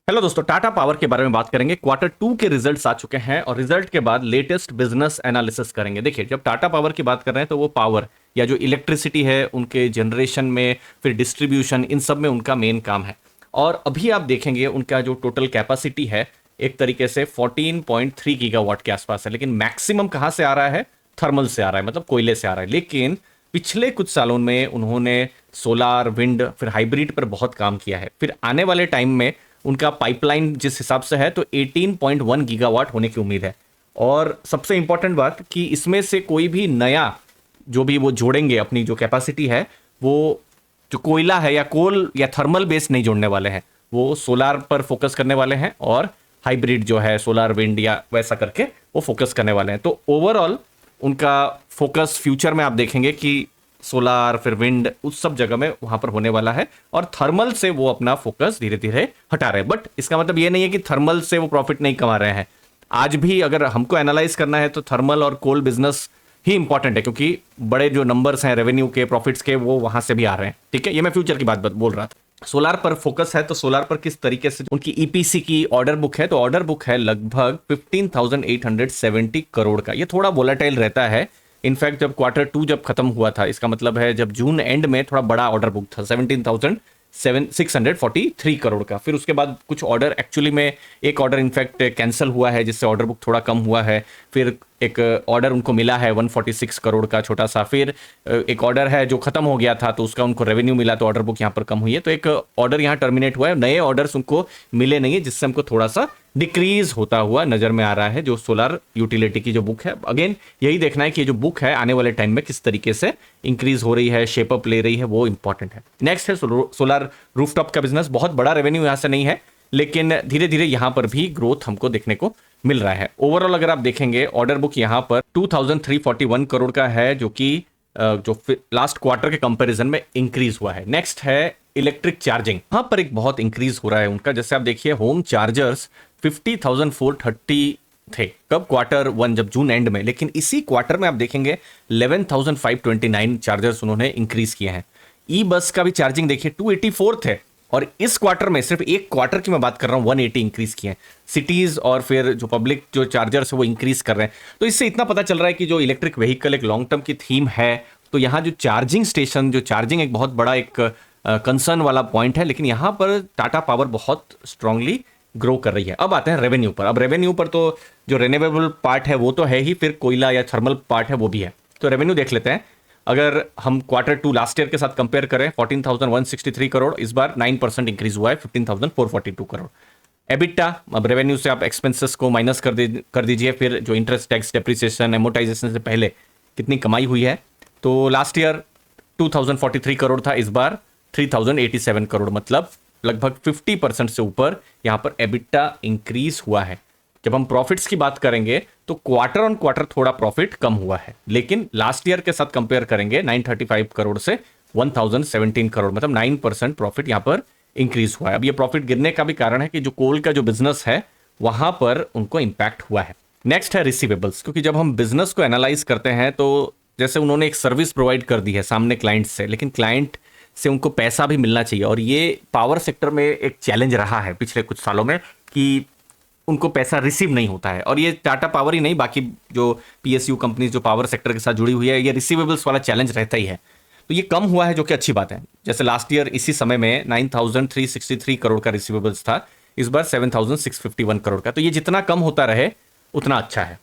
Hello दोस्तों, Tata power के बारे में बात करेंगे। क्वार्टर टू के रिजल्ट्स आ चुके हैं और रिजल्ट के बाद लेटेस्ट बिजनेस एनालिसिस करेंगे। देखिए, जब टाटा पावर की बात कर रहे हैं तो वो पावर या जो इलेक्ट्रिसिटी है उनके जनरेशन में, फिर डिस्ट्रीब्यूशन, इन सब में उनका मेन काम है। और अभी आप देखेंगे उनका जो टोटल कैपेसिटी है एक तरीके से 14.3 गीगावाट के आसपास है, लेकिन मैक्सिमम कहां से आ रहा है? थर्मल से आ रहा है, मतलब कोयले से आ रहा है। लेकिन पिछले कुछ सालों में उन्होंने सोलार, विंड, फिर हाइब्रिड पर बहुत काम किया है। फिर आने वाले टाइम में उनका पाइपलाइन जिस हिसाब से है तो 18.1 गीगावाट होने की उम्मीद है। और सबसे इंपॉर्टेंट बात कि इसमें से कोई भी नया जो भी वो जोड़ेंगे, अपनी जो कैपेसिटी है वो जो कोयला है या कोल या थर्मल बेस नहीं जोड़ने वाले हैं, वो सोलार पर फोकस करने वाले हैं और हाइब्रिड जो है सोलार विंड या वैसा करके वो फोकस करने वाले हैं। तो ओवरऑल उनका फोकस फ्यूचर में आप देखेंगे कि सोलार, फिर विंड, उस सब जगह में वहां पर होने वाला है। और थर्मल से वो अपना फोकस धीरे धीरे हटा रहे हैं। बट इसका मतलब ये नहीं है कि थर्मल से वो प्रॉफिट नहीं कमा रहे हैं। आज भी अगर हमको एनालाइज करना है तो थर्मल और कोल बिजनेस ही इंपॉर्टेंट है, क्योंकि बड़े जो नंबर्स हैं रेवेन्यू के, प्रॉफिट्स के, वो वहां से भी आ रहे हैं। ठीक है, ये मैं फ्यूचर की बात बोल रहा था। सोलार पर फोकस है तो सोलार पर किस तरीके से उनकी ईपीसी की ऑर्डर बुक है, तो ऑर्डर बुक है लगभग 15,870 करोड़ का। ये थोड़ा वोलेटाइल रहता है। इनफैक्ट जब क्वार्टर टू जब खत्म हुआ था, इसका मतलब है जब जून एंड में थोड़ा बड़ा ऑर्डर बुक था 17,643 करोड़ का। फिर उसके बाद कुछ ऑर्डर एक्चुअली में, एक ऑर्डर इनफैक्ट कैंसिल हुआ है जिससे ऑर्डर बुक थोड़ा कम हुआ है। फिर एक ऑर्डर उनको मिला है 146 करोड़ का छोटा सा। फिर एक ऑर्डर है जो खत्म हो गया था तो उसका उनको रेवेन्यू मिला तो ऑर्डर बुक यहाँ पर कम हुई है। तो एक ऑर्डर यहाँ टर्मिनेट हुआ है, नए ऑर्डर्स उनको मिले नहीं है, जिससे हमको थोड़ा सा डिक्रीज होता हुआ नजर में आ रहा है जो सोलार यूटिलिटी की जो बुक है। अगेन यही देखना है कि ये जो बुक है आने वाले टाइम में किस तरीके से इंक्रीज हो रही है, शेप अप ले रही है, वो इंपॉर्टेंट है। नेक्स्ट है सोलार रूफटॉप का बिजनेस। बहुत बड़ा रेवेन्यू यहां से नहीं है, लेकिन धीरे धीरे यहां पर भी ग्रोथ हमको देखने को मिल रहा है। ओवरऑल अगर आप देखेंगे ऑर्डर बुक यहां पर 2341 करोड़ का है, जो कि जो लास्ट क्वार्टर के कंपैरिजन में इंक्रीज हुआ है। नेक्स्ट है इलेक्ट्रिक चार्जिंग। यहां पर एक बहुत इंक्रीज हो रहा है उनका। जैसे आप देखिए होम चार्जर्स 50,430 थे कब? क्वार्टर वन, जब जून एंड में। लेकिन इसी क्वार्टर में आप देखेंगे 11,529 चार्जर्स उन्होंने इंक्रीज किए हैं। ई बस का भी चार्जिंग देखिए 284 थे, और इस क्वार्टर में, सिर्फ एक क्वार्टर की मैं बात कर रहा हूं, 180 इंक्रीज किए हैं। सिटीज और फिर जो पब्लिक जो चार्जर्स है वो इंक्रीज कर रहे हैं। तो इससे इतना पता चल रहा है कि जो इलेक्ट्रिक व्हीकल एक लॉन्ग टर्म की थीम है, तो यहाँ जो चार्जिंग स्टेशन, जो चार्जिंग एक बहुत बड़ा एक कंसर्न वाला पॉइंट है। लेकिन यहाँ पर टाटा पावर बहुत स्ट्रांगली ग्रो कर रही है। अब आते हैं रेवेन्यू पर। अब रेवेन्यू पर तो जो रिन्यूएबल पार्ट है वो तो है ही, फिर कोयला या थर्मल पार्ट है वो भी है। तो रेवेन्यू देख लेते हैं। अगर हम क्वार्टर टू लास्ट ईयर के साथ कंपेयर करें, 14,163 करोड़, इस बार 9% इंक्रीज हुआ है, 15,442 करोड़। एबिटा, अब रेवेन्यू से आप एक्सपेंसेस को माइनस कर दीजिए, फिर जो इंटरेस्ट, टैक्स, डेप्रिसिएशन, एमोटाइजेशन से पहले कितनी कमाई हुई है। तो लास्ट ईयर 2,043 करोड़ था, इस बार 3,087 करोड़, मतलब लगभग 50% से ऊपर यहां पर एबिटा इंक्रीज हुआ है। जब हम प्रॉफिट्स की बात करेंगे तो क्वार्टर ऑन क्वार्टर थोड़ा प्रॉफिट कम हुआ है, लेकिन लास्ट ईयर के साथ कंपेयर करेंगे 935 करोड़ से 1017 करोड़, मतलब 9% प्रॉफिट यहां पर इंक्रीज हुआ है। अब ये प्रॉफिट गिरने का भी कारण है कि जो कोल का जो बिजनेस है वहां पर उनको इंपैक्ट हुआ है। नेक्स्ट है रिसीवेबल्स, क्योंकि जब हम बिजनेस को एनालाइज करते हैं तो जैसे उन्होंने एक सर्विस प्रोवाइड कर दी है सामने क्लाइंट से, लेकिन क्लाइंट से उनको पैसा भी मिलना चाहिए। और ये पावर सेक्टर में एक चैलेंज रहा है पिछले कुछ सालों में कि उनको पैसा रिसीव नहीं होता है। और ये टाटा पावर ही नहीं, बाकी जो पीएसयू कंपनीज जो पावर सेक्टर के साथ जुड़ी हुई है, ये रिसीवेबल्स वाला चैलेंज रहता ही है। तो ये कम हुआ है, जो कि अच्छी बात है। जैसे लास्ट ईयर इसी समय में 9,363 करोड़ का रिसीवेबल्स था, इस बार 7,651 करोड़ का। तो ये जितना कम होता रहे उतना अच्छा है।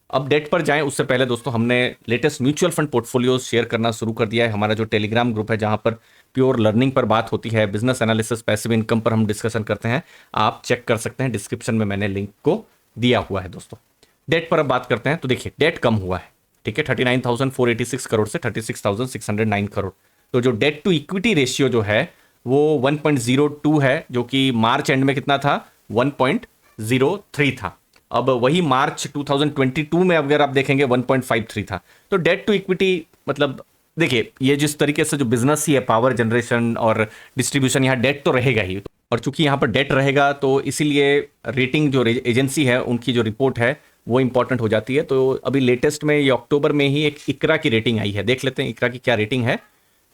अब डेट पर जाएं उससे पहले दोस्तों, हमने latest mutual fund portfolios share करना शुरू कर दिया है। हमारा जो टेलीग्राम ग्रुप है जहां पर प्योर लर्निंग पर बात होती है, बिजनेस एनालिसिस, पैसिव इनकम पर हम डिस्कशन करते हैं, आप चेक कर सकते हैं, डिस्क्रिप्शन में मैंने लिंक को दिया हुआ है दोस्तों। डेट पर अब बात करते हैं तो देखिए डेट कम हुआ है, ठीक है, 39,486 करोड़ से 36,609 करोड़। तो जो डेट टू इक्विटी रेशियो जो है वो 1.02 है, जो कि मार्च एंड में कितना था? 1.03 था। अब वही मार्च 2022 में अगर आप देखेंगे 1.53 था। तो डेट टू इक्विटी, मतलब देखिए ये जिस तरीके से जो बिजनेस ही है, पावर जनरेशन और डिस्ट्रीब्यूशन, यहाँ डेट तो रहेगा ही। और चूंकि यहाँ पर डेट रहेगा तो इसीलिए रेटिंग जो एजेंसी है उनकी जो रिपोर्ट है वो इंपॉर्टेंट हो जाती है। तो अभी लेटेस्ट में ये अक्टूबर में ही एक इकरा की रेटिंग आई है, देख लेते हैं इकरा की क्या रेटिंग है।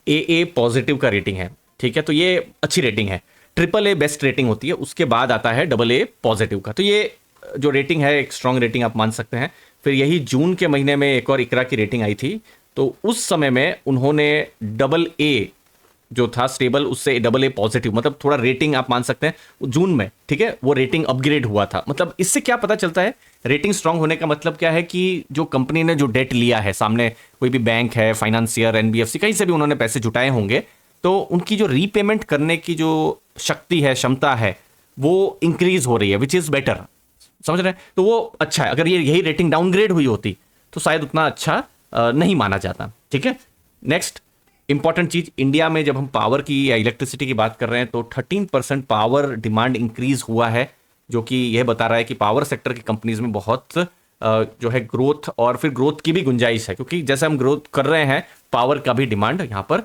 AA पॉजिटिव का रेटिंग है, ठीक है, तो ये अच्छी रेटिंग है। ट्रिपल ए बेस्ट रेटिंग होती है, उसके बाद आता है डबल ए पॉजिटिव का। तो ये जो रेटिंग है एक स्ट्रांग रेटिंग आप मान सकते हैं। फिर यही जून के महीने में एक और इकरा की रेटिंग आई थी, तो उस समय में उन्होंने डबल ए जो था स्टेबल, उससे डबल ए पॉजिटिव, मतलब थोड़ा रेटिंग आप मान सकते हैं जून में, ठीक है, वो रेटिंग अपग्रेड हुआ था। मतलब इससे क्या पता चलता है, रेटिंग स्ट्रांग होने का मतलब क्या है कि जो कंपनी ने जो डेट लिया है, सामने कोई भी बैंक है, फाइनेंसियर, एनबीएफसी, कहीं से भी उन्होंने पैसे जुटाए होंगे, तो उनकी जो रीपेमेंट करने की जो शक्ति है, क्षमता है, वो इंक्रीज हो रही है, विच इज बेटर। समझ रहे हैं? तो वो अच्छा है। अगर ये यही रेटिंग डाउनग्रेड हुई होती तो शायद उतना अच्छा नहीं माना जाता। ठीक है, नेक्स्ट इंपॉर्टेंट चीज, इंडिया में जब हम पावर की या इलेक्ट्रिसिटी की बात कर रहे हैं तो 13% पावर डिमांड इंक्रीज हुआ है, जो कि यह बता रहा है कि पावर सेक्टर की कंपनीज में बहुत जो है ग्रोथ, और फिर ग्रोथ की भी गुंजाइश है, क्योंकि जैसे हम ग्रोथ कर रहे हैं पावर का भी डिमांड यहां पर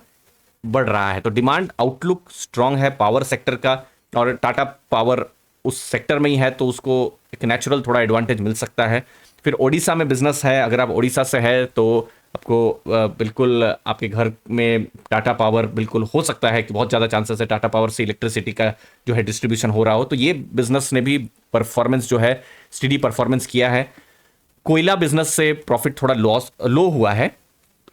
बढ़ रहा है। तो डिमांड आउटलुक स्ट्रांग है पावर सेक्टर का, और टाटा पावर उस सेक्टर में ही है, तो उसको एक नेचुरल थोड़ा एडवांटेज मिल सकता है। फिर ओडिशा में बिजनेस है, अगर आप ओडिशा से है तो आपको बिल्कुल आपके घर में टाटा पावर बिल्कुल हो सकता है कि बहुत ज़्यादा चांसेस है टाटा पावर से इलेक्ट्रिसिटी का जो है डिस्ट्रीब्यूशन हो रहा हो। तो ये बिजनेस ने भी परफॉर्मेंस जो है स्टेडी परफॉर्मेंस किया है। कोयला बिजनेस से प्रॉफिट थोड़ा लो हुआ है,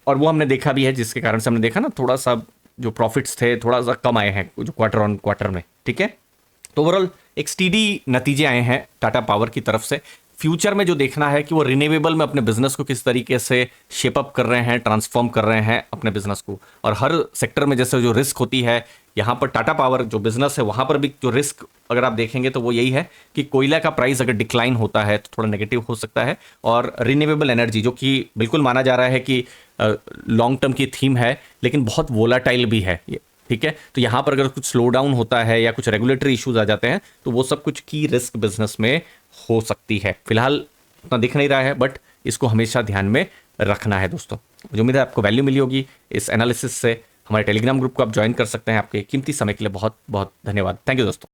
और वो हमने देखा भी है, जिसके कारण से हमने देखा ना थोड़ा सा जो प्रॉफिट्स थे थोड़ा सा कम आए हैं जो क्वार्टर ऑन क्वार्टर में। ठीक है, तो ओवरऑल एक स्टीडी नतीजे आए हैं टाटा पावर की तरफ से। फ्यूचर में जो देखना है कि वो रिन्यूएबल में अपने बिजनेस को किस तरीके से शेप अप कर रहे हैं, ट्रांसफॉर्म कर रहे हैं अपने बिजनेस को। और हर सेक्टर में जैसे जो रिस्क होती है, यहाँ पर टाटा पावर जो बिजनेस है वहाँ पर भी जो रिस्क अगर आप देखेंगे तो वो यही है कि कोयला का प्राइस अगर डिक्लाइन होता है तो थोड़ा नेगेटिव हो सकता है। और रिन्यूएबल एनर्जी जो कि बिल्कुल माना जा रहा है कि लॉन्ग टर्म की थीम है, लेकिन बहुत वोलाटाइल भी है। ठीक है, तो यहाँ पर अगर कुछ स्लो डाउन होता है या कुछ रेगुलेटरी इश्यूज आ जाते हैं तो वो सब कुछ की रिस्क बिजनेस में हो सकती है। फिलहाल उतना दिख नहीं रहा है, बट इसको हमेशा ध्यान में रखना है दोस्तों। मुझे उम्मीद है आपको वैल्यू मिली होगी इस एनालिसिस से। हमारे टेलीग्राम ग्रुप को आप ज्वाइन कर सकते हैं। आपके कीमती समय के लिए बहुत बहुत धन्यवाद। थैंक यू दोस्तों।